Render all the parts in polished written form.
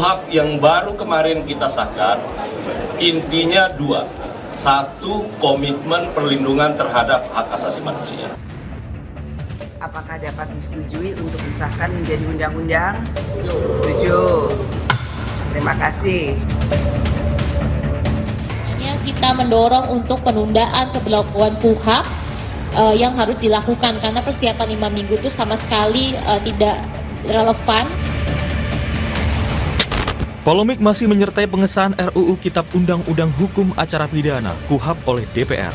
KUHP yang baru kemarin kita sahkan, intinya dua. Satu, komitmen perlindungan terhadap hak asasi manusia. Apakah dapat disetujui untuk disahkan menjadi undang-undang? Setuju. Terima kasih. Kita mendorong untuk penundaan keberlakuan KUHP yang harus dilakukan karena persiapan 5 minggu itu sama sekali tidak relevan. Polemik masih menyertai pengesahan RUU Kitab Undang-Undang Hukum Acara Pidana (KUHP) oleh DPR.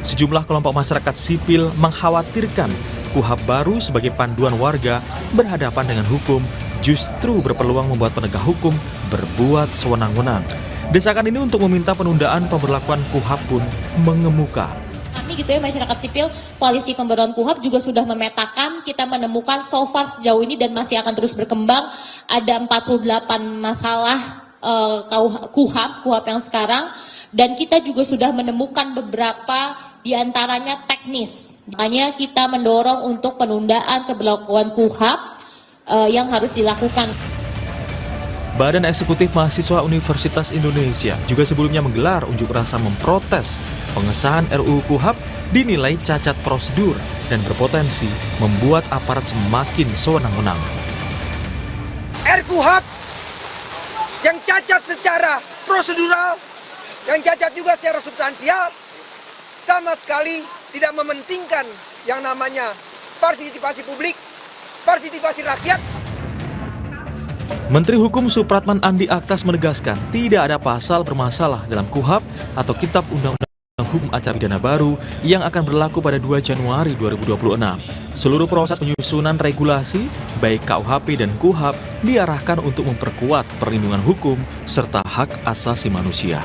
Sejumlah kelompok masyarakat sipil mengkhawatirkan KUHP baru sebagai panduan warga berhadapan dengan hukum justru berpeluang membuat penegak hukum berbuat sewenang-wenang. Desakan ini untuk meminta penundaan pemberlakuan KUHP pun mengemuka. Kami gitu ya, masyarakat sipil, koalisi pemberontakan KUHP juga sudah memetakan, kita menemukan so far sejauh ini dan masih akan terus berkembang, ada 48 masalah KUHP yang sekarang, dan kita juga sudah menemukan beberapa diantaranya teknis. Makanya kita mendorong untuk penundaan keberlakuan KUHP yang harus dilakukan. Badan Eksekutif Mahasiswa Universitas Indonesia juga sebelumnya menggelar unjuk rasa memprotes pengesahan RUU KUHP dinilai cacat prosedur dan berpotensi membuat aparat semakin sewenang-wenang. RKUHP yang cacat secara prosedural, yang cacat juga secara substansial, sama sekali tidak mementingkan yang namanya partisipasi publik, partisipasi rakyat. Menteri Hukum Supratman Andi Aktas menegaskan tidak ada pasal bermasalah dalam KUHP atau Kitab Undang-Undang Hukum Acara Pidana baru yang akan berlaku pada 2 Januari 2026. Seluruh proses penyusunan regulasi, baik KUHP dan KUHP, diarahkan untuk memperkuat perlindungan hukum serta hak asasi manusia.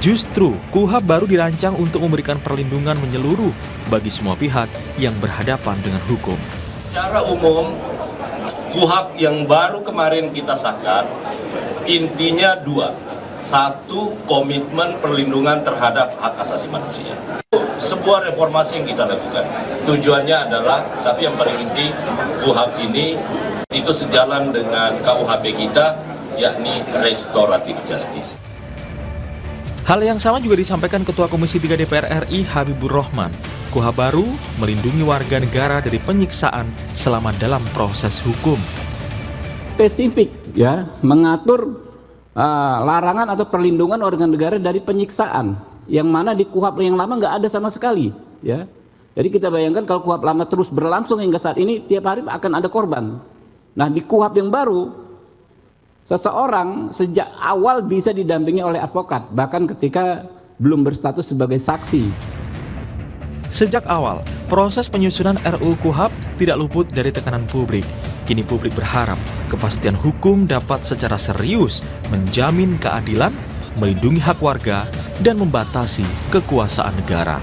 Justru, KUHP baru dirancang untuk memberikan perlindungan menyeluruh bagi semua pihak yang berhadapan dengan hukum. Secara umum, KUHP yang baru kemarin kita sahkan, intinya dua. Satu, komitmen perlindungan terhadap hak asasi manusia. Sebuah reformasi yang kita lakukan. Tujuannya adalah, tapi yang paling inti, KUHP ini itu sejalan dengan KUHP kita, yakni restoratif justice. Hal yang sama juga disampaikan Ketua Komisi 3 DPR RI Habibur Rahman. KUHP baru melindungi warga negara dari penyiksaan selama dalam proses hukum. Spesifik ya, mengatur larangan atau perlindungan warga negara dari penyiksaan, yang mana di KUHP yang lama nggak ada sama sekali ya. Jadi kita bayangkan kalau KUHP lama terus berlangsung hingga saat ini, tiap hari akan ada korban. Nah, di KUHP yang baru, seseorang sejak awal bisa didampingi oleh advokat, bahkan ketika belum berstatus sebagai saksi. Sejak awal, proses penyusunan RUU KUHP tidak luput dari tekanan publik. Kini publik berharap kepastian hukum dapat secara serius menjamin keadilan, melindungi hak warga, dan membatasi kekuasaan negara.